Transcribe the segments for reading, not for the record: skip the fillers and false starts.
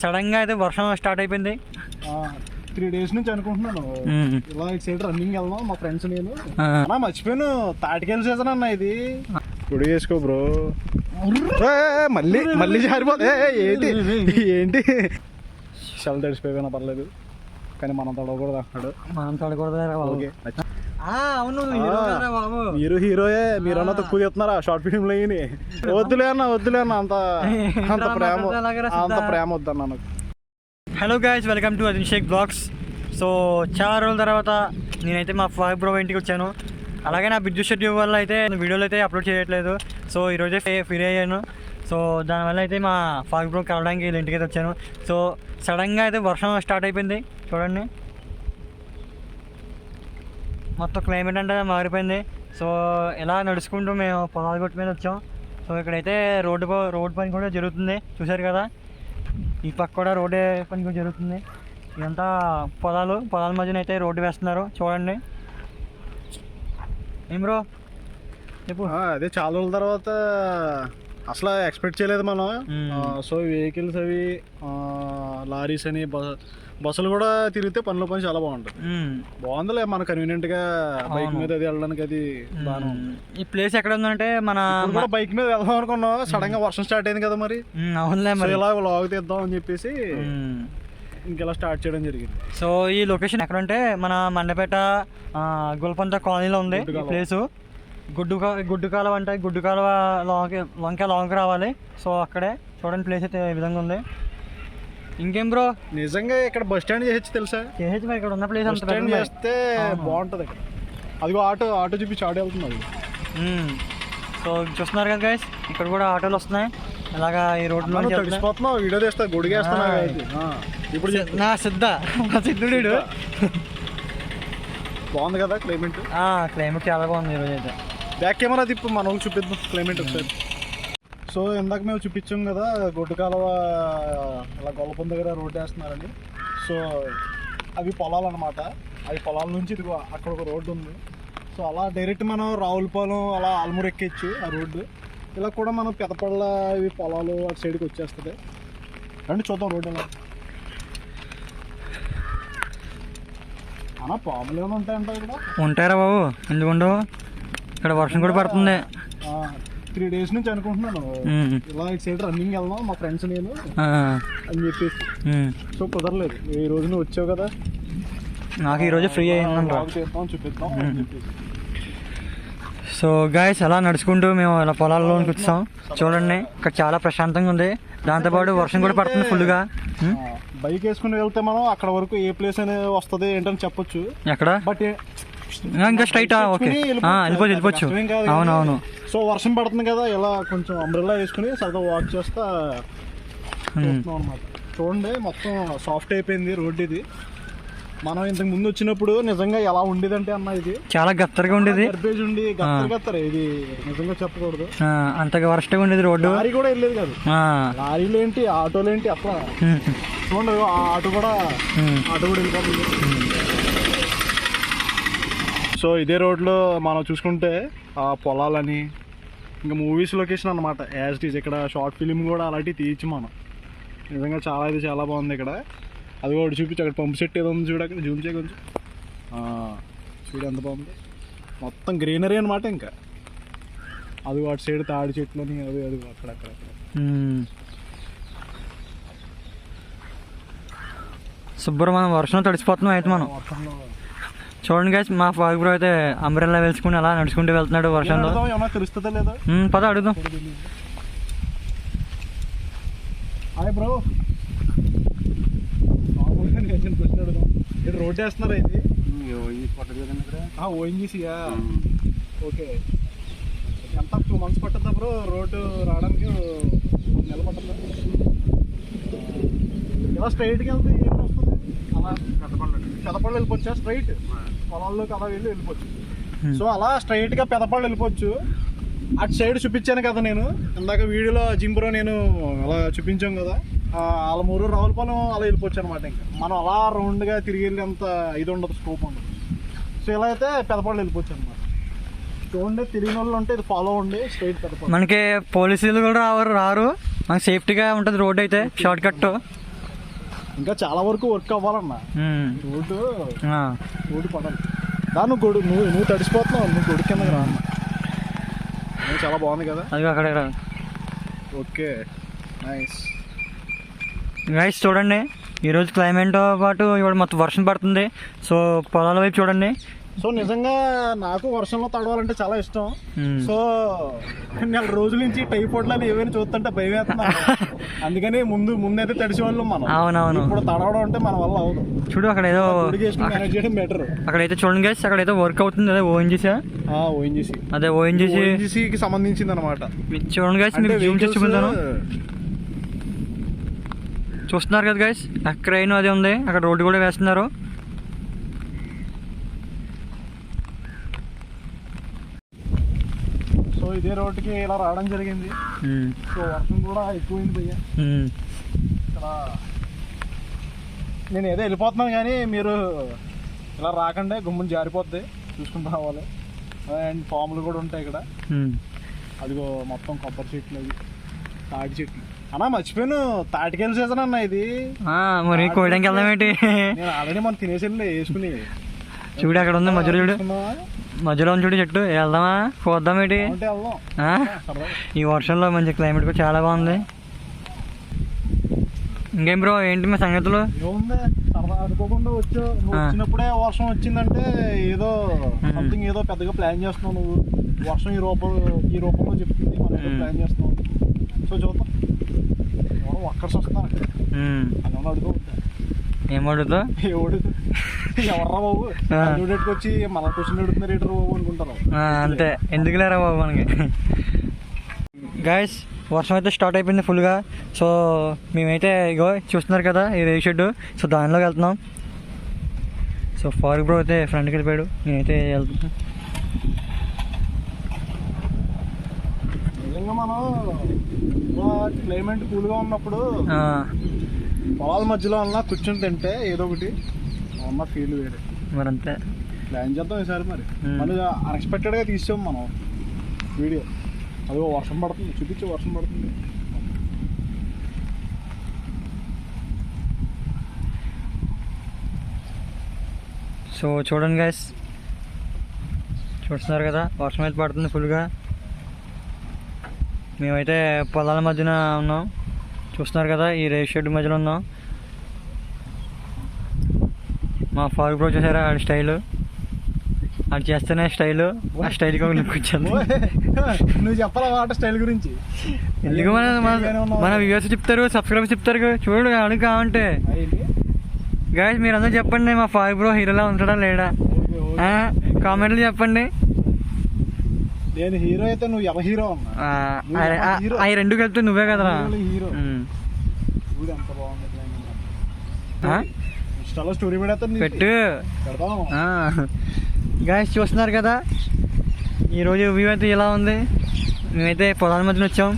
Sudden గా అయితే వర్షం స్టార్ట్ అయిపోయింది. 3 days నుంచి అనుకుంటున్నాను ఇలా ఇటు సైడ్ రన్నింగ్ వెళ్దాం మా ఫ్రెండ్స్ నేను మర్చిపోయాను. తాటికెళ్ళి సీజన్ అన్న ఇది. గుడి వేసుకో బ్రో. మళ్ళీ మళ్ళీ జారిపోతే ఏంటి ఏంటి చల్ తడిసిపోయినా పర్లేదు కానీ మనం తడవకూడదు అంటున్నాడు. మనం తడకూడదు. అవును మీరు హీరోయే. మీరన్నా తక్కువ చెప్తున్నారా షార్ట్ ఫిలిం లో? వద్దులే అన్న అంత ప్రేమ వద్దన్నా నాకు. Hello guys, welcome to Abhishek blogs. So చాలా రోజుల తర్వాత నేనైతే మా ఫాగ్ బ్రో ఇంటికి వచ్చాను. అలాగే నా బిడ్జు షెడ్యూల్ వల్ల అయితే వీడియోలు అయితే అప్లోడ్ చేయట్లేదు. సో ఈరోజే ఫ్రీ అయ్యాను. సో దానివల్ల అయితే మా ఫాగ్ బ్రో కలవడానికి వీళ్ళ ఇంటికి అయితే వచ్చాను. సో సడన్గా అయితే వర్షం స్టార్ట్ అయిపోయింది. చూడండి మొత్తం క్లైమేట్ అంటే మారిపోయింది. సో ఇలా నడుచుకుంటూ మేము పొలాల గొట్టు మీద వచ్చాం. సో ఇక్కడైతే రోడ్డు పని కూడా జరుగుతుంది, చూశారు కదా. ఈ పక్క కూడా రోడ్డు పని కూడా జరుగుతుంది. ఇదంతా పొలాల మధ్యన అయితే రోడ్డు వేస్తున్నారు, చూడండి. ఏం బ్రో చెప్పు. అదే చాలా రోజుల తర్వాత అసలు ఎక్స్పెక్ట్ చేయలేదు మనం. సో వెహికల్స్ అవి లారీస్ అని బస్సులు కూడా తిరిగితే పనిలో పని చాలా బాగుందిలే. మన కన్వీనియంట్ గా బైక్ మీద అది వెళ్ళడానికి అది బాగా. ఈ ప్లేస్ ఎక్కడ ఉందంటే మన కూడా బైక్ మీద వెళ్దాం అనుకున్నాం. సడన్ గా వర్షం స్టార్ట్ అయింది కదా, మరి అవునులే మరి ఇలా లాగ్ తీద్దాం అని చెప్పేసి ఇంకెలా స్టార్ట్ చేయడం జరిగింది. సో ఈ లొకేషన్ ఎక్కడంటే మన మండపేట గోల్పంత కాలనీలో ఉంది ఈ ప్లేసు. గుడ్డు కాలువ అంటే గుడ్డు కాలువ లాంగ్ రావాలి. సో అక్కడే చూడండి ప్లేస్ అయితే ఈ విధంగా ఉంది. ఇంకేం బ్రో, నిజంగా ఇక్కడ బస్ స్టాండ్ చేయొచ్చు తెలుసా? చేయొచ్చు మరి. ఇక్కడ ఉన్న ప్లేస్ అంతా చేస్తే బాగుంటుంది. ఇక్కడ అదిగో ఆటో చూపించి ఆటో వెళ్తుంది అది. సో చూస్తున్నారు కదా గైస్, ఇక్కడ కూడా ఆటోలు వస్తున్నాయి. అలాగా ఈ రోడ్లో తడిసిపోతున్నావు. వీడియో తీస్తా, గుడిగేస్తున్నా ఇప్పుడు నా సిద్ధుడు. బాగుంది కదా క్లైమేట్. క్లైమేట్ చాలా బాగుంది ఈరోజు అయితే. బ్యాక్ కెమెరా తిప్పు, మనం చూపిద్దాం క్లైమేట్ ఒకసారి. సో ఇందాక మేము చూపించాం కదా గొడ్డు కాలువ అలా గొల్లపం దగ్గర రోడ్డు వేస్తున్నారని. సో అవి పొలాలు అనమాట. అవి పొలాల నుంచి ఇదిగో అక్కడ ఒక రోడ్డు ఉంది. సో అలా డైరెక్ట్ మనం రావులపాలెం అలా ఆల్మూరు ఎక్కేచ్చు ఆ రోడ్డు. ఇలా కూడా మనం పెదపళ్ళ ఇవి పొలాలు అటు సైడ్కి వచ్చేస్తుంది. రండి చూద్దాం రోడ్డు ఎలా. అన్నా పాములు ఏమైనా ఉంటాయంట ఇక్కడ? ఉంటారా బాబు, ఎందుకుండవు. ఇక్కడ వర్షం కూడా పడుతుంది. 3 days నుంచి అనుకుంటున్నాను ఇలా ఇటు సైడ్ రన్నింగ్ వెళ్దాం మా ఫ్రెండ్స్ నేను అని చెప్పేసి. సో కుదరలేదు. ఈ రోజు నువ్వు వచ్చావు కదా, నాకు ఈరోజు ఫ్రీ అయ్యింది, చూపిద్దాం. సో గాయస్ అలా నడుచుకుంటూ మేము అలా పొలాల్లోకి వచ్చాం. చూడండి ఇక్కడ చాలా ప్రశాంతంగా ఉంది. దాంతోపాటు వర్షం కూడా పడుతుంది ఫుల్గా. బైక్ వేసుకుని వెళ్తే మనం అక్కడ వరకు ఏ ప్లేస్ అనేది వస్తుంది ఏంటని చెప్పొచ్చు. ఎక్కడ బట్ ఇంకా స్ట్రైట్ వెళ్ళిపోవచ్చు. అవునవును. సో వర్షం పడుతుంది కదా, ఇలా కొంచెం అంబ్రెల్లా వేసుకుని సరదా వాక్ చేస్తా అనమాట. చూడండి మొత్తం సాఫ్ట్ అయిపోయింది రోడ్డు. ఇది మనం ఇంతకు ముందు వచ్చినప్పుడు నిజంగా ఎలా ఉండేదంటే అన్న ఇది చాలా గత్తరగా ఉండేది. గర్బేజ్ ఉండి గత్తర ఇది నిజంగా చెప్పకూడదు, అంతగా వరస్ట్గా ఉండేది రోడ్డు. లారీ కూడా వెళ్ళేది కాదు. లారీలు ఏంటి ఆటోలు ఏంటి అట్లా. చూడండి ఆటో కూడా వెళ్ళిపోతుంది. సో ఇదే రోడ్లో మనం చూసుకుంటే ఆ పొలాలని ఇంకా మూవీస్ లొకేషన్ అనమాట యాజ్ ఇట్ ఈజ్. ఇక్కడ షార్ట్ ఫిలిం కూడా అలాంటివి తీయచ్చు మనం. నిజంగా చాలా బాగుంది ఇక్కడ. అది కూడా చూపించి అక్కడ పంపు సెట్ ఏదో ఉంది చూడ, అక్కడ జూమ్ చేయ కొంచెం. చూడు ఎంత బాగుంది, మొత్తం గ్రీనరీ అనమాట. ఇంకా అది అటు సైడ్ తాడి చెట్లని అది అక్కడక్కడ. శుభ్రం మనం వర్షంలో తడిసిపోతున్నాం అయితే మనం. వర్షంలో చూడండి గైస్, మా ఫాగ్ బ్రో అయితే అంబ్రెల్లా వేసుకుని అలా నడుచుకుంటూ వెళ్తున్నాడు వర్షంలో. తెలుస్తుందా లేదా పద అడుగుదాం. హాయ్ బ్రో, రోడ్డు వేస్తున్నారా ఇది? ఓఎన్జీసీయా? ఓకే. ఎంత 2 months పట్టద్దా బ్రో రోడ్డు రావడానికి? నెల పట్టద్దా? ఇలా స్ట్రైట్కి వెళ్తే ఏం వస్తుంది? అలా పెదపళ్ళు వెళ్ళిపోవచ్చా స్ట్రైట్? పొలాల్లోకి అలా వెళ్ళిపోవచ్చు. సో అలా స్ట్రైట్గా పెదపళ్ళు వెళ్ళిపోవచ్చు. అటు సైడ్ చూపించాను కదా నేను ఇందాక వీడియోలో జింబ్రో నేను అలా చూపించాం కదా, ఆలమూరు రావులపాలెం అలా వెళ్ళిపోవచ్చు అనమాట. ఇంకా మనం అలా రౌండ్గా తిరిగి వెళ్ళేంత ఇది ఉండదు, స్కోప్ ఉండదు. సో ఇలా అయితే పెదపళ్ళు వెళ్ళిపోవచ్చు అనమాట. చూడండి తెలియని వాళ్ళు ఉంటే ఇది ఫాలో అవ్వండి స్ట్రైట్ పెదపళ్ళు. మనకి పోలీసులు కూడా రారు, మనకి సేఫ్టీగా ఉంటుంది రోడ్ అయితే, షార్ట్ కట్. ఇంకా చాలా వరకు వర్క్ అవ్వాలన్నా. రోడ్డు పడాలి. నువ్వు నువ్వు తడిసిపోతున్నావు, నువ్వు గొడుగు కిందకి రా అన్న. చాలా బాగుంది కదా అది అక్కడే రా. Okay nice. గైస్ చూడండి, ఈరోజు క్లైమేట్తో పాటు ఇవాళ మొత్తం వర్షం పడుతుంది. సో పొలాల వైపు చూడండి. సో నిజంగా నాకు వర్షంలో తడవాలంటే చాలా ఇష్టం. సో నెల రోజుల నుంచి టైఫాయిడ్లని ఏవైనా చూస్తుంటే భయం వేస్తున్నా. అందుకని ముందైతే తడిసేవాళ్ళం మనం. అవునవును. ఇప్పుడు తడవడం అంటే మన వల్ల అవుతుంది. చూడు అక్కడ ఏదో బెటర్. అక్కడైతే చూడండి గైస్, అక్కడ ఏదో వర్క్ అవుతుంది. అదే ఓఎన్జీసీకి సంబంధించింది అనమాట. చూడండి గైస్, మీకు జూమ్ చేసి చూపించాను. చూస్తున్నారు కదా గైస్, క్రైన్ అది ఉంది, అక్కడ రోడ్డు కూడా వేస్తున్నారు. సో ఇదే రోడ్డుకి ఇలా రావడం జరిగింది. సో వర్షం కూడా ఎక్కువైంది భయ్య. ఇక్కడ నేను ఏదో వెళ్ళిపోతున్నాను, కానీ మీరు ఇలా రాకండి, గుమ్మని జారిపోద్ది, చూసుకుంటూ రావాలి. అండ్ పాములు కూడా ఉంటాయి ఇక్కడ. అదిగో మొత్తం కొబ్బరి చెట్లు, అవి తాటి చెట్లు. అన్నా మర్చిపోయాను, తాటికాయల సీజన్ అన్న ఇది. మరి కోయడానికి వెళ్దాం ఏంటి? నేను ఆల్రెడీ మనం తినేసేయండి వేసుకుని. చూడు అక్కడ ఉంది మధ్యలో, చూడు మధ్యలో ఉంది, చూడు చెట్టు. వెళ్దామా, పోద్దాం ఏంటి? ఈ వర్షంలో మంచి క్లైమేట్ కూడా చాలా బాగుంది. ఇంకేం బ్రో, ఏంటి మీ సంగతులు? ఏముంది, సరదా అనుకోకుండా వచ్చావు. నువ్వు వచ్చినప్పుడే వర్షం వచ్చిందంటే ఏదో సంథింగ్, ఏదో పెద్దగా ప్లాన్ చేస్తున్నావు నువ్వు. వర్షం ఈ రూపంలో చెప్తుంది, మనం ఏదో ప్లాన్ చేస్తున్నావు. సో చూద్దాం, వర్కర్స్ వస్తున్నారు అక్కడ. అలా అడుగుతూ ఏం అడుగుతా, ఎవర్రా బాబు వచ్చి మన క్వశ్చన్ అడుగుతున్నారు ఏంటరా బాబు అనుకుంటారు. అంతే, ఎందుకులేరా బాబు మనకి. గాయస్, వర్షం అయితే స్టార్ట్ అయిపోయింది ఫుల్గా. సో మేమైతే ఇగో చూస్తున్నారు కదా ఈ రేగు షెడ్. సో దానిలోకి వెళ్తున్నాం. సో ఫారూక్ బ్రో అయితే ఫ్రంట్కి వెళ్ళిపోయాడు, నేనైతే వెళ్తున్నాను. నిజంగా మనం క్లైమేట్ కూల్గా ఉన్నప్పుడు పొలాల మధ్యలో ఉన్న కూర్చుని తింటే ఏదో ఒకటి ఉన్న ఫీల్ వేరే. మరి అంతే, ప్లాన్ చేద్దాం ఈసారి. మరి మళ్ళీ అన్ఎక్స్పెక్టెడ్గా తీసాం మనం వీడియో. అదిగో వర్షం పడుతుంది, చూపించి వర్షం పడుతుంది. సో చూడండి గైస్, చూస్తున్నారు కదా వర్షం అయితే పడుతుంది ఫుల్గా. మేమైతే పొలాల మధ్యన ఉన్నాం, చూస్తున్నారు కదా ఈ రేగు షెడ్ మధ్యలో ఉన్నాం. మా ఫారూక్ బ్రో చూసారా ఆడి స్టైలు, అది చేస్తేనే స్టైలు, ఆ స్టైల్కి ఒక లుక్ వచ్చాను. నువ్వు చెప్పాలా వాట స్టైల్ గురించి? ఎందుకు మన వ్యూవర్స్ చెప్తారు, సబ్స్క్రైబర్స్ చెప్తారు. చూడు అడుగు కావంటే గాయస్, మీరు అందరూ చెప్పండి, మా ఫారూక్ బ్రో హీరోలా ఉంటాడా లేడా? కామెంట్లు చెప్పండి. నేను హీరో అయితే నువ్వు ఎవరు హీరో అన్నా? అవి రెండు కలిపితే నువ్వే కదరా హీరో. ఎంత బాగుంది ఇన్స్టాలో స్టోరీ పెట్టు. గాయస్ చూస్తున్నారు కదా, ఈరోజు వ్యూ అయితే ఇలా ఉంది. మేమైతే పొలాల మధ్యన వచ్చాం.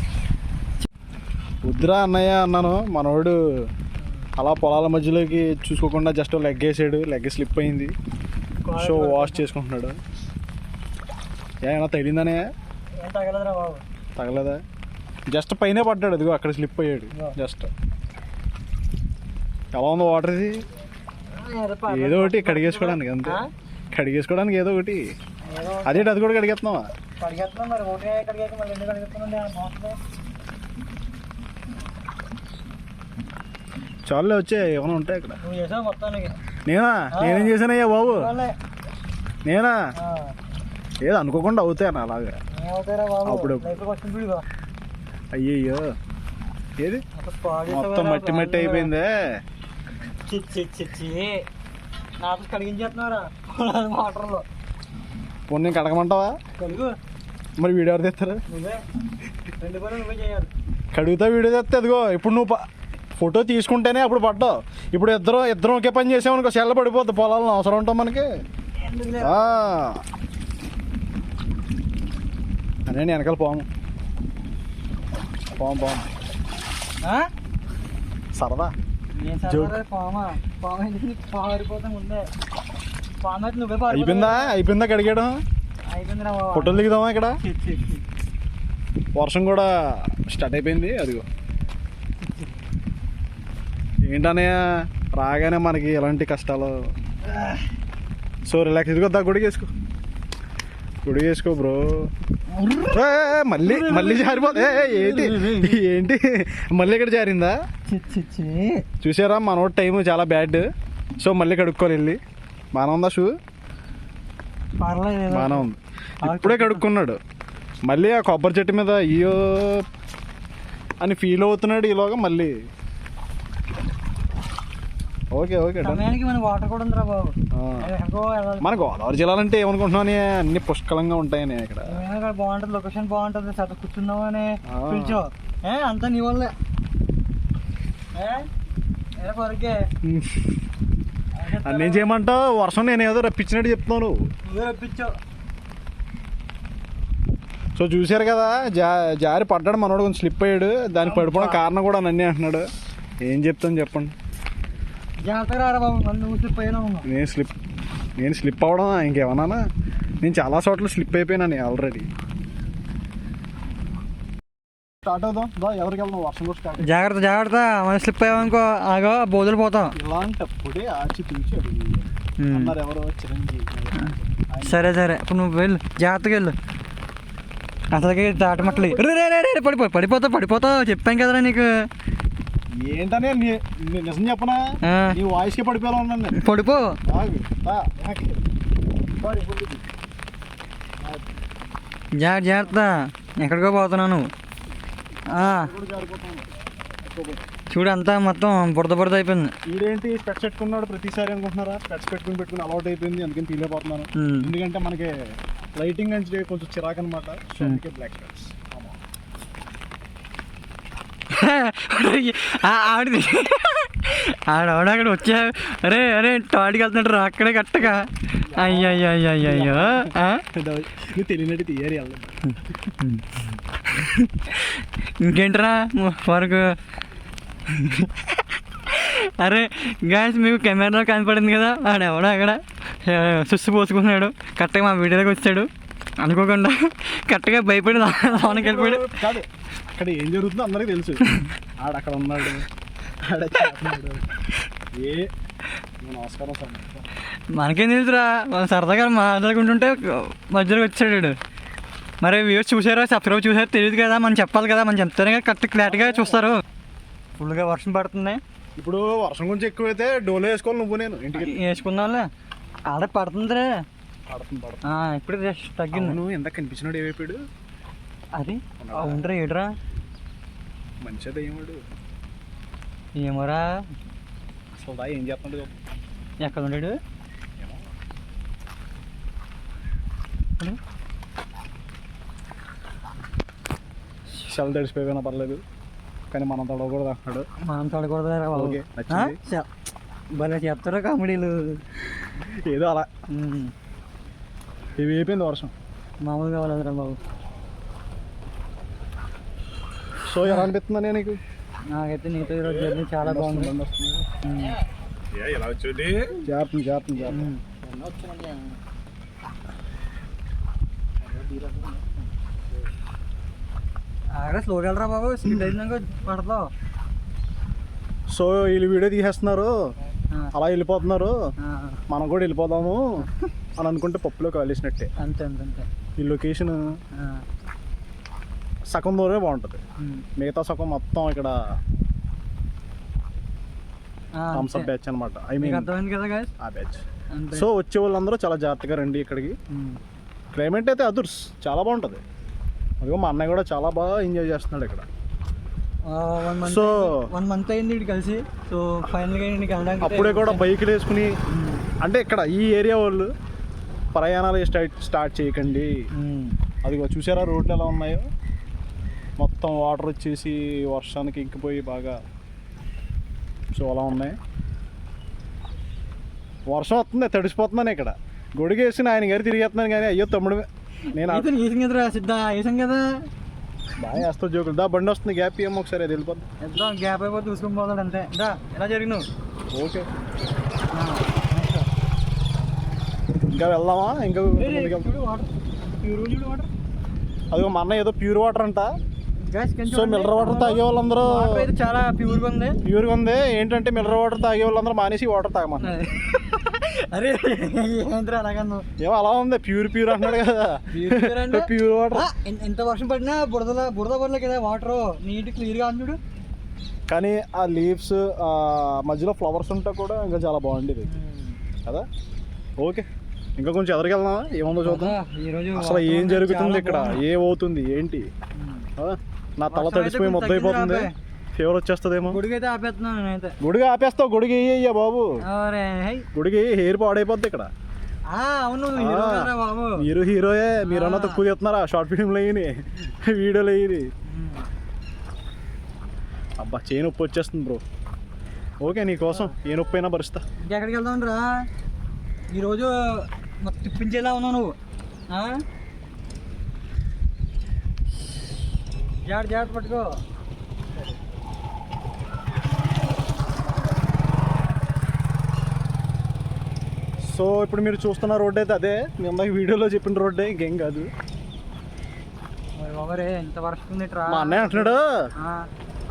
వద్దురా అన్నయ్య అన్నాను, మనోడు అలా పొలాల మధ్యలోకి చూసుకోకుండా జస్ట్ లెగ్ వేసాడు, లెగ్ స్లిప్ అయింది. సో వాష్ చేసుకుంటున్నాడు. ఏమైనా తగిలిందనే? తగలదా, జస్ట్ పైన పడ్డాడు, అదిగో అక్కడ స్లిప్ అయ్యాడు జస్ట్. ఎలా ఉంది వాటర్ ఇది? ఏదో ఒకటి కడిగేసుకోవడానికి, అంతే కడిగేసుకోవడానికి ఏదో ఒకటి. అదేంటి అది కూడా కడిగేస్తున్నావా? చాలులే, వచ్చాయి ఏమైనా ఉంటాయి ఇక్కడ. నేనేం చేశానయ్యా బాబు? నేనా? ఏదో అనుకోకుండా అవుతాయన్న అలాగా అప్పుడు. అయ్యయ్యో, ఏది మొత్తం మట్టి మట్టి అయిపోయిందే. పోనీ నేను కడగమంటావా? మరి వీడియో ఎవరు తెస్తారు? కడుగుతా వీడియో తెస్తే. అదిగో ఇప్పుడు నువ్వు ఫోటో తీసుకుంటేనే అప్పుడు పడ్డావు. ఇప్పుడు ఇద్దరం ఒకే పని చేసామనుకో, సెల్ల పడిపోద్ది పొలాలను. అవసరం ఉంటాం మనకి. అనే వెనకాల పాము సరదా అయిపోయిందా కడిగాడు? ఫోటోలు దిగుదామా? ఇక్కడ వర్షం కూడా స్టార్ట్ అయిపోయింది. అదిగో ఏంటనే రాగానే మనకి ఎలాంటి కష్టాలు. So relax. ఇదిగో గుడికి వేసుకో, గుడికి వేసుకో బ్రో. మళ్ళీ మళ్ళీ జారిపోతే ఏంటి ఏంటి మళ్ళీ ఇక్కడ జారిందా? చూసారా మనోడు టైం చాలా బ్యాడ్. సో మళ్ళీ కడుక్కోవాలి వెళ్ళి. బాగానే ఉందా షూ? బాగానే ఉంది. ఇప్పుడే కడుక్కున్నాడు. మళ్ళీ ఆ కొబ్బరి చెట్టు మీద అయ్యో అని ఫీల్ అవుతున్నాడు ఈలోగా మళ్ళీ. ఓకే ఓకే మన గోదావరి జిల్లాలంటే ఏమనుకుంటున్నాను, అన్ని పుష్కలంగా ఉంటాయని. ఇక్కడ బాగుంటది, లొకేషన్ బాగుంటది, చదువు కూర్చున్నావు అని పిలిచో అంతా నీ వల్లే. అన్నీ చేయమంటావు? వర్షం నేను ఏదో రప్పించినట్టు చెప్తున్నాను. నువ్వే రప్పించావు. సో చూసారు కదా, జారి పడ్డాడు మనోడు, కొంచెం స్లిప్ అయ్యాడు. దానికి పడిపోవడం కారణం కూడా నన్నే అంటున్నాడు. ఏం చెప్తాను చెప్పండి. నేను స్లిప్ అవ్వడం ఇంకేమన్నా? నేను చాలా చోట్ల స్లిప్ అయిపోయినాను ఆల్రెడీ. స్టార్ట్ అవుదాం, ఎవరికి వెళ్దాం? వర్షం కూడా స్టార్ట్. జాగ్రత్త జాగ్రత్త, మనం స్లిప్ అయ్యామనుకో ఆగో బోధులు పోతాం. ఇలాంటప్పుడే ఆచి తూచి అన్నారు ఎవరో చిరంజీవి. సరే సరే, ఇప్పుడు నువ్వు వెళ్ళు, జాగ్రత్తగా వెళ్ళు. అసలుకి దాటమట్లే పడిపోతావు చెప్పాం కదరా నీకు. ఏంటనే నిజం చెప్పనా, నీ వాయిస్ కి పడిపోయాను ఉన్నాను. పడిపో. జాగ్రత్త, ఎక్కడికో పోతున్నాను. చూడు అంతా మొత్తం బురద అయిపోయింది. వీడేంటి స్పెట్స్ పెట్టుకున్నాడు ప్రతిసారి అనుకుంటున్నారా? స్పెట్స్ పెట్టుకుని అలవాటు అయిపోయింది, అందుకని ఫీల్ అయిపోతున్నాను. ఎందుకంటే మనకి లైటింగ్ అంటే కొంచెం చిరాకు అనమాట. బ్లాక్ స్పెట్స్ ఆడక్కడ వచ్చా. అరే అరే టాడికి వెళ్తున్నాడు రా అక్కడే కట్టగా. అయ్యో తెలియనట్టు తీయాలి. ఇంకేంట్రా వరకు. అరే గాయస్, మీకు కెమెరాలో కనపడింది కదా, ఆడెవడో అక్కడ సుస్సు పోసుకున్నాడు. కరెక్ట్గా మా వీడియోలోకి వచ్చాడు అనుకోకుండా. కరెక్ట్గా భయపడి లోనకి వెళ్ళిపోయాడు. కాదు, అక్కడ ఏం జరుగుతుందో అందరికీ తెలుసు. ఆడక్కడ ఉన్నాడు, నమస్కారం సార్. మనకేం తెలుసురా, వాళ్ళు సరదాగా మాట్లాడుకుంటుంటే మధ్యలోకి వచ్చాడు. మరి వ్యూస్ చూసారో సబ్స్క్రైబ్ చూసారో తెలియదు కదా, మనం చెప్పాలి కదా, మనం చెప్తానే కదా కరెక్ట్ క్లారిటీగా చూస్తారు. ఫుల్గా వర్షం పడుతుంది. ఇప్పుడు వర్షం కొంచెం ఎక్కువైతే డోలో వేసుకోవాలి. నువ్వు నేను ఇంటికి వేసుకుందాంలే. ఆడ పడుతుందిరే. పడుతుంది ఇప్పుడు తగ్గింది. నువ్వు ఎంత కనిపించినాడు ఏమైపోయాడు? అది అవునరా, ఏడురా మంచిదా ఏమాడు ఏమోరా అసలు ఏం చేస్తున్నాడు? ఎక్కడ ఉన్నాడు? సెల్ తడిసిపోయినా పర్లేదు, కానీ మనం తడవకూడదు అంటున్నాడు. మనం తడకూడదు. భలే చెప్తారా కామెడీలు. ఏదో అలా ఇవి అయిపోయింది వర్షం. మామూలుగా కావాలరా బాబు. సో ఎలా అనిపిస్తుందా నీకు? నాకైతే నీతో ఈరోజు జర్నీ చాలా బాగుంది. అక్కడ స్లోగా వెళ్ళరా బాబు, స్పీడ్ అయినాక పడతావు. సో వీళ్ళు వీడియో తీసేస్తున్నారు, అలా వెళ్ళిపోతున్నారు, మనం కూడా వెళ్ళిపోదాము అని అనుకుంటే పప్పులో కాలేసినట్టే. అంతే అంతే అంతే. ఈ లొకేషన్ సగం దూరమే బాగుంటుంది, మిగతా సగం మొత్తం ఇక్కడ థమ్స్అప్ బ్యాచ్ అనమాట. ఐ మీన్ అర్థమైంది కదా ఆ బ్యాచ్. సో వచ్చే వాళ్ళందరూ చాలా జాగ్రత్తగా రండి ఇక్కడికి. క్లైమేట్ అయితే అదుర్స్ చాలా బాగుంటుంది. అదిగో మా అన్నయ్య కూడా చాలా బాగా ఎంజాయ్ చేస్తున్నాడు ఇక్కడ. సో 1 month అయింది ఇటు కలిసి. సో ఫైనల్గా అప్పుడే కూడా బైకులు వేసుకుని, అంటే ఇక్కడ ఈ ఏరియా వాళ్ళు ప్రయాణాలు స్టార్ట్ చేయకండి. అదిగో చూసారా రోడ్లు ఎలా ఉన్నాయో, మొత్తం వాటర్ వచ్చేసి వర్షానికి ఇంకిపోయి బాగా. సో అలా ఉన్నాయి. వర్షం వస్తుంది, తడిసిపోతున్నాను ఇక్కడ. గొడుగేసి ఆయన గారు తిరిగేస్తున్నాను, కానీ అయ్యో తమ్ముడు నేను వేసాం కదా. బాగా వేస్తావు జోకులు. దా బండి వస్తుంది, గ్యాప్ ఏమో ఒకసారి అది వెళ్ళిపోతుంది. గ్యాప్ అయిపోతే చూసుకొని పోతాడు అంతే. ఎలా జరిగినావు? ఓకే, ఇంకా వెళ్దామా? ఇంకా అదిగో మా అన్న ఏదో ప్యూర్ వాటర్ అంట, సో మినరల్ వాటర్ తాగే వాళ్ళందరూ వాటర్ అయితే చాలా ప్యూర్గా ఉంది. ప్యూర్గా ఉంది. ఏంటంటే మినరల్ వాటర్ తాగే వాళ్ళందరూ మానేసి వాటర్ తాగమన్నారు. అరే ఏంద్రా అలాగన్నా ఏమో అలా ఉంది, ప్యూర్ అంటున్నాడు కదా, ప్యూర్ వాటర్. ఎంత వర్షం పడినా బురద కదా వాటర్ నీట్ క్లియర్గా ఉంది చూడు. కానీ ఆ లీవ్స్ మధ్యలో ఫ్లవర్స్ ఉంటే కూడా ఇంకా చాలా బాగుండేది కదా. ఓకే, ఇంకా కొంచెం ఎదరికెళ్దామా, ఏముందో చూద్దాం. అసలు ఏం జరుగుతుంది ఇక్కడ, ఏమవుతుంది ఏంటి. నా తల తడిసిపోయి మొద్దైపోతుంది, ఫీవర్ వచ్చేస్తుందేమో. గుడికి అయితే ఆపేస్తున్నాను నేనైతే. గుడిగా ఆపేస్తావు? గుడికి అయ్యా బాబు, గుడికి హెయిర్ పాడైపోద్ది ఇక్కడ. అవును బాబు, మీరు హీరోయే, మీరన్నా తక్కువ చేస్తున్నారా షార్ట్ ఫిల్మ్లు అయ్యి వీడియోలు అయ్యి. అబ్బా చేయి నొప్పి వచ్చేస్తుంది బ్రో. ఓకే, నీకోసం ఏ నొప్పి అయినా భరిస్తా. ఇంకెక్కడికి వెళ్దాం రా, ఈరోజు మొత్తం తిప్పించేలా ఉన్నావు నువ్వు. జాగ్రత్త పట్టుకో. సో ఇప్పుడు మీరు చూస్తున్న రోడ్ అయితే అదే, మీ అందరికి వీడియోలో చెప్పిన రోడ్డే, ఇంకేం కాదు. బాబరే ఎంత వర్షం ఉంది. మా అన్నయ్య అంటున్నాడు,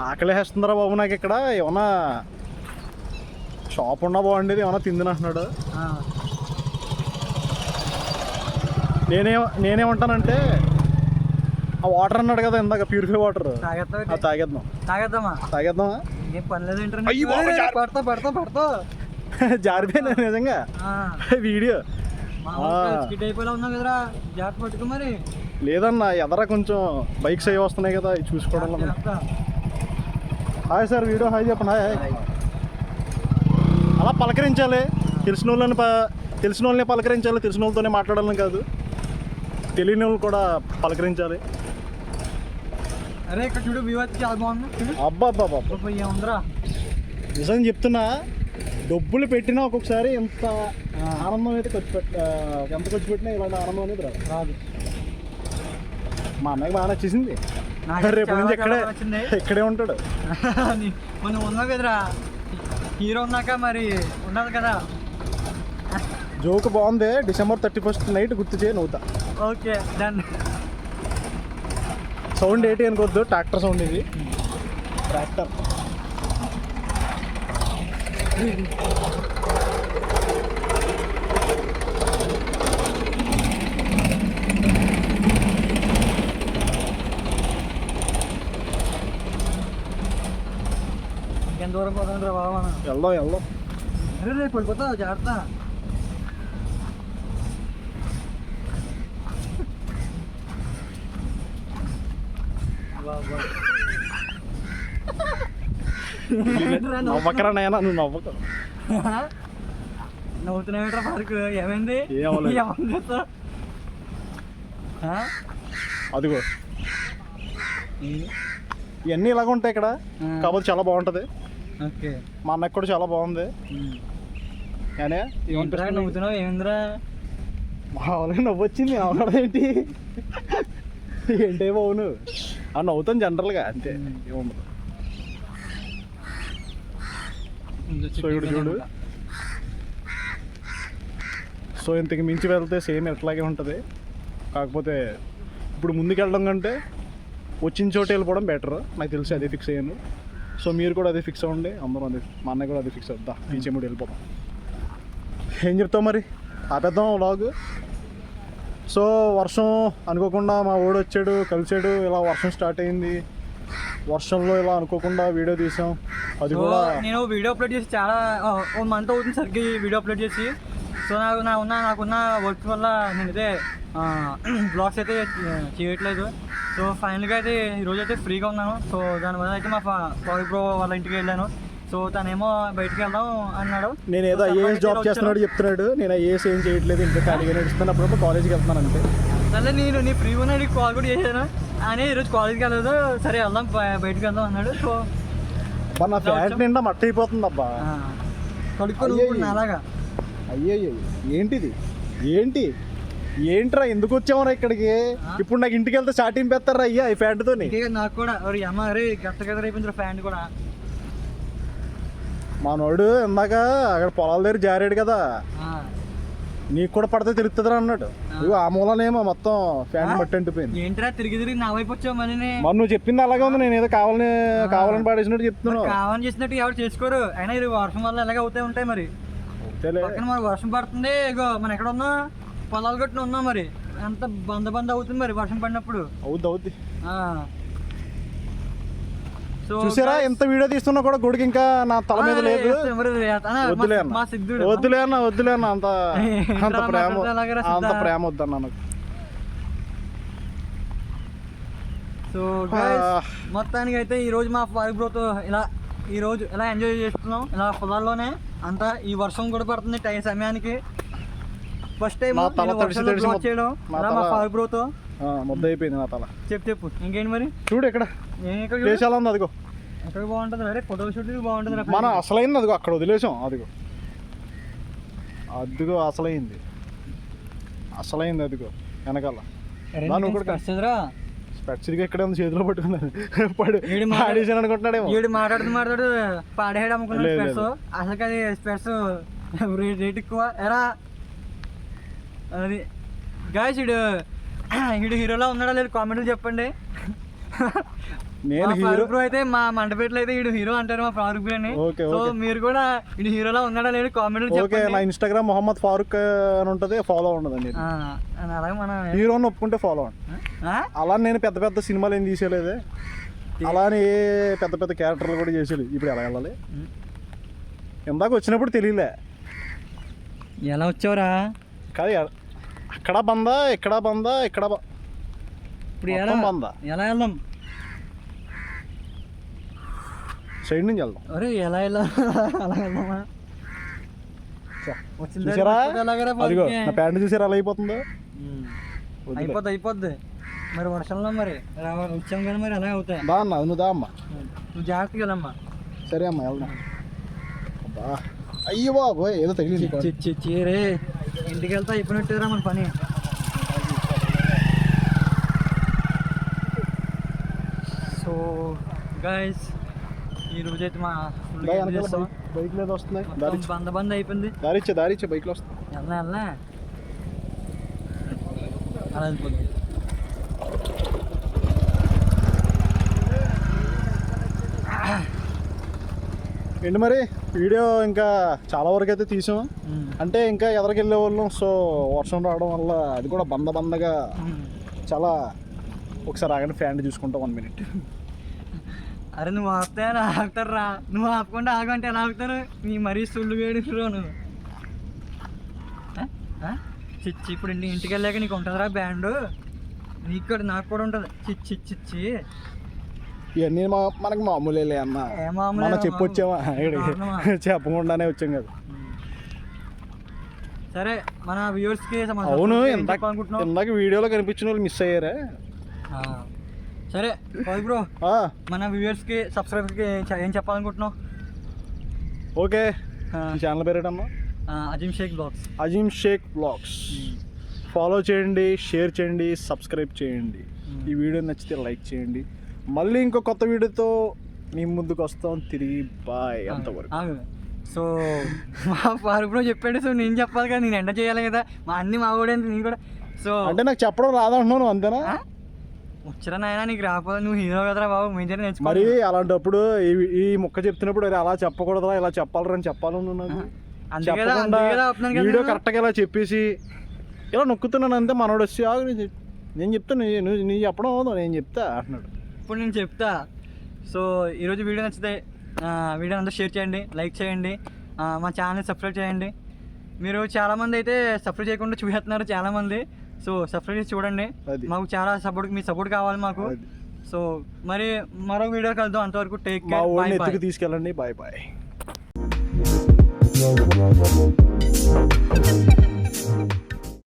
ఆకలి వేస్తుందిరా బాబు నాకు ఇక్కడ, ఏమన్నా షాప్ ఉన్నా బాగుండేది, ఏమన్నా తిందినంటున్నాడు. నేనేమంటానంటే ఆ వాటర్ అన్నాడు కదా ఇందాక, ప్యూరిఫై వాటర్ తాగేద్దామా? ఏం పని లేదు, పడతా జారిపోయినా నిజంగా వీడియో. అయిపోయినా ఉన్నావు కదరా, జాగ్రత్త పట్టుకో మరి. లేదన్నా ఎదరా కొంచెం బైక్స్ అవి వస్తున్నాయి కదా, ఇవి చూసుకోవడం. హాయ్ సార్, వీడియో హాయ్ చెప్పండి. హాయ్. అలా పలకరించాలి, తెలిసిన వాళ్ళని పలకరించాలి, తెలిసిన వాళ్ళతోనే మాట్లాడాలని కాదు, తెలియని వాళ్ళు కూడా పలకరించాలి. అరే ఇక్కడ చూడు, వ్యూ అయితే చాలా బాగుంది. అబ్బా ఏముందిరా, నిజం చెప్తున్నా, డబ్బులు పెట్టినా ఒక్కొక్కసారి ఎంత ఆనందం అయితే ఎంత ఖర్చు పెట్టినా ఇలాంటి ఆనందం అనేది రాదు. మా అన్నయ్యకి బాగా నచ్చేసింది, రేపు నుంచి ఇక్కడే ఉంటాడు. మనం ఉన్నావు కదరా, హీరో ఉన్నాక మరి ఉన్నది కదా. జోక్ బాగుంది. December 31st నైట్ గుర్తు చేయి, నవ్వుతా. Okay done. సౌండ్ ఏంటి అనుకోవద్దు, ట్రాక్టర్ సౌండ్ ఇది, ట్రాక్టర్. ఇంకెంత దూరం పోతాం రా బాబా? వెళ్దాం. అరే రేపు పడిపోతావు, జాగ్రత్త. నవ్వకరా నాయనా, నువ్వు నవ్వక. నవ్వుతున్నావేట్రా పార్కు, ఏమైంది? అదిగో ఇవన్నీ ఇలాగ ఉంటాయి ఇక్కడ, కాకపోతే చాలా బాగుంటుంది. మా అన్నకి కూడా చాలా బాగుంది. నవ్వుతున్నావు ఏమైందిరా? మామూలుగా నవ్వు వచ్చింది, ఏంటి ఏంటే బావును అని నవ్వుతాను జనరల్గా, అంతే ఏముండదు. సో ఇప్పుడు చూడు, సో ఇంతకు మించి వెళ్తే సేమ్ ఎట్లాగే ఉంటుంది, కాకపోతే ఇప్పుడు ముందుకు వెళ్ళడం కంటే వచ్చిన చోట వెళ్ళిపోవడం బెటర్, నాకు తెలిసి అదే ఫిక్స్ అయ్యాను. సో మీరు కూడా అదే ఫిక్స్ అవ్వండి, అందరూ అదే, మా అన్నయ్య కూడా అదే ఫిక్స్ అవుద్దా, పీచేముడు వెళ్ళిపోతాం. ఏం చెప్తావు మరి, ఆపేద్దాం వ్లాగ్. సో వర్షం అనుకోకుండా మా ఊడు వచ్చాడు, కలిసాడు, ఇలా వర్షం స్టార్ట్ అయింది. వర్షంలో ఇలా అనుకోకుండా వీడియో తీసాం. అది కూడా నేను వీడియో అప్లోడ్ చేసి చాలా 1 month అవుతుంది సరిగ్గా వీడియో అప్లోడ్ చేసి. సో నాకున్న వర్క్ వల్ల నేనైతే బ్లాగ్స్ అయితే చేయట్లేదు. సో ఫైనల్గా అయితే ఈరోజు అయితే ఫ్రీగా ఉన్నాను. సో దానివల్ల అయితే మా పవర్ బ్రో వాళ్ళ ఇంటికి వెళ్ళాను. సో తనేమో బయటికి వెళ్దాం అన్నాడు. నేను ఏదో ఐఏఎస్ జాబ్ చేస్తున్నాడు చెప్తున్నాడు, నేను ఐఏఎస్ ఏం చేయట్లేదు, ఇంకా ఖాళీగా నడుస్తున్నాను, అప్పుడప్పుడు కాలేజ్కి వెళ్తున్నాను అంతే. సరే నేను ఫ్రీగా ఉన్నా నీకు కాల్ కూడా చేశాను, అని ఈరోజు కాలేజ్కి వెళ్ళదు, సరే వెళ్దాం బయటకు వెళ్దాం అన్నాడు. సో నా ప్యాంట్ నిండా మట్టి అయిపోతుంది అబ్బా, కడుక్కొని అలాగా. అయ్యయ్యో ఏంట్రా ఎందుకు వచ్చావురా ఇక్కడికి? ఇప్పుడు నాకు ఇంటికి వెళ్తే స్టార్టింగ్ పెడతారా అయ్యా ఈ ప్యాంటుతో? నాకు కూడా అమ్మ అరే గట్ట గట్ట అయిపోయింది ప్యాంట్ కూడా. మనోడు ఇందాక అక్కడ పొలాల దగ్గర జారాడు కదా, నీకు కూడా పడితే తిరుగుతుందిరా అన్నాడు. ఇగో ఆ మూలనేమో మొత్తం ఫ్యాన్ బట్టి అంటిపోయింది. ఏంట్రా తిరిగి తిరిగి నా వైపు వచ్చావు మళ్ళీ? మరి నువ్వు చెప్పింది అలాగే ఉంది. నేను ఏదో కావాలని పాడేసినట్టు చెప్తున్నాను. కావాలని చేసినట్టు ఎవరు చేసుకోరు. అయినా ఇది వర్షం వల్ల ఎలాగ అవుతాయి ఉంటాయి. మరి పక్కన మరి వర్షం పడుతుంది. ఇగో మనం ఎక్కడ ఉన్నా పొలాలు కట్టిన ఉన్నాం. మరి అంత బంద అవుతుంది మరి వర్షం పడినప్పుడు. అవుద్ది. సో చూసారా ఎంత వీడియో తీస్తున్నా కూడా గొడుగు ఇంకా నా తల మీద లేదు. వద్దులే అన్న అంత ప్రేమ వద్దన్న నాకు. సో మొత్తానికి అయితే ఈ రోజు మా ఫాదర్ బ్రోతో ఇలా ఎంజాయ్ చేస్తున్నాం. ఇలా పొలాల్లోనే అంతా. ఈ వర్షం కూడా పడుతుంది సమయానికి. ఫస్ట్ టైం చేయడం మా ఫాదర్ బ్రోతో ముద్ద అయిపోయింది నా తల. చెప్పు ఇంకేంటి మరి? చూడు ఇక్కడ దేశాలు ఉంది. అదిగో ఎక్కడ బాగుంటుంది? అరే ఫోటో షూట్ బాగుంటుంది. మన అసలైంది అదిగో అక్కడ వదిలేసాం. అదిగో అసలైంది అదిగో వెనకాల. స్పెట్స్గా ఇక్కడే ఉంది, చేతిలో పట్టుకున్నాను. పాడేసాను అనుకుంటున్నాడేమో. మాట్లాడు పాడేయడం అనుకున్నాడు స్పెట్స్. అసలు అది స్పెట్స్ రేట్ ఎక్కువ. ఎరా అది గాయస్ వీడు హీరోలా ఉన్నాడా లేదు కామెంట్లు చెప్పండి. నేను హీరో బ్రో అయితే మా మండపేటలో అయితే వీడు హీరో అంటారు మా ఫారూక్ బ్రో అని. సో మీరు కూడా వీడు హీరోలా ఉన్నాడా లేదు కామెంట్లు చెప్పండి. నా ఇన్స్టాగ్రామ్ మొహమ్మద్ ఫారూక్ అని ఉంటుంది, ఫాలో ఉండదండి. అలాగే మన హీరోని ఒప్పుకుంటే ఫాలో అండి. అలా నేను పెద్ద సినిమాలు ఏం తీసేలేదే. అలానే పెద్ద క్యారెక్టర్లు కూడా చేసేది. ఇప్పుడు ఎలా వెళ్ళాలి? ఇందాక వచ్చినప్పుడు తెలియలే. ఎలా వచ్చావురా? కాదు అక్కడ బందా ఇక్కడ ఇప్పుడు బందా. ఎలా వెళ్దాం? సైడ్ నుంచి వెళ్దాం. అరే ఎలా అలా వెళ్దామా? చూసారా అదిగో నా ప్యాంట్ చూసారా అలా అయిపోతుందో. అయిపోద్ది మరి వర్షంలో మరి వచ్చాం కానీ మరి అలా అవుతాయి. దా అన్న నువ్వు దా అమ్మా, నువ్వు జాగ్రత్తగా వెళ్ళమ్మా. సరే అమ్మా వెళ్దాం. అయ్యో బాబోయ్ ఏదో తగిలింది. చీరే ఇంటికి వెళ్తా అయిపోయినట్టురా మన పని. సో గైస్ ఈ రోజు అయితే మా బైక్ మీద వస్తున్నాయి. బంద్ అయిపోయింది. దారిచ్చే బైక్లో వస్తుంది. వెళ్ళా అలా వెళ్ళిపోతుంది. ఏంటి మరి వీడియో ఇంకా చాలా వరకు అయితే తీసాం. అంటే ఇంకా ఎదరికెళ్ళే వాళ్ళం. సో వర్షం రావడం వల్ల అది కూడా బందగా చాలా. ఒకసారి ఆగండి, ఫ్యాన్ చూసుకుంటా 1 minute. అరే నువ్వు ఆపితే ఆగుతారా? నువ్వు ఆపకుండా ఆగంటే ఎలా ఆగుతారు? నీ మరీ సుళ్ళు వేడుకురా నువ్వు. చిచ్చి ఇప్పుడు ఇంటికి వెళ్ళాక నీకు ఉంటుందిరా బ్యాండ్. నీకు కూడా నాకు కూడా ఉంటుంది. చిచ్చి ఇవన్నీ మనకు మామూలే అన్న. మనం చెప్పొచ్చామా? చెప్పకుండానే వచ్చాం కదా. సరే మన వ్యూవర్స్కి అవును ఇందాక వీడియోలో కనిపించిన వాళ్ళు మిస్ అయ్యారా? సరే బ్రో మన వ్యూవర్స్కి సబ్స్క్రైబర్స్కి ఏం చెప్పాలనుకుంటున్నావు? ఓకే ఛానల్ పేరేటమ్మా? అజీమ్ షేక్ బ్లాగ్స్. ఫాలో చేయండి, షేర్ చేయండి, సబ్స్క్రైబ్ చేయండి. ఈ వీడియో నచ్చితే లైక్ చేయండి. మళ్ళీ ఇంకో కొత్త వీడియోతో మీ ముందుకు వస్తాం తిరిగి. బాయ్. అంతవరకు. సో మా ఫారూక్ బ్రో చెప్పాడు. సో నేను చెప్పాలి కదా, నేను ఎండ చేయాలి కదా. మా ఊడే నేను కూడా. సో అంటే నాకు చెప్పడం రాదంటున్నాను అంతేనా? వచ్చరా నాయన నీకు రాకపోతే నువ్వు హీరో కదరా బాబు. మేజర్ నేర్చుకో. మరి అలాంటప్పుడు ఈ ముక్క చెప్తున్నప్పుడు అలా చెప్పకూడదురా, ఇలా చెప్పాలరా అని చెప్పాలను. వీడియో కరెక్ట్గా ఇలా చెప్పేసి ఇలా నొక్కుతున్నాను అంతే. మనోడు వచ్చి నేను చెప్తా, నువ్వు చెప్పడం అవును నేను చెప్తా అంటున్నాడు. ఇప్పుడు నేను చెప్తా. సో ఈరోజు వీడియో నచ్చితే వీడియో అంతా షేర్ చేయండి, లైక్ చేయండి, మా ఛానల్ని సబ్స్క్రైబ్ చేయండి. మీరు చాలామంది అయితే సబ్స్క్రైబ్ చేయకుండా చూసేస్తున్నారు చాలామంది. సో సబ్స్క్రైబ్ చేసి చూడండి. మాకు చాలా మీ సపోర్ట్ కావాలి మాకు. సో మరి మరో వీడియో కలుద్దాం. అంతవరకు టేక్ కేర్. తీసుకెళ్ళండి. బాయ్.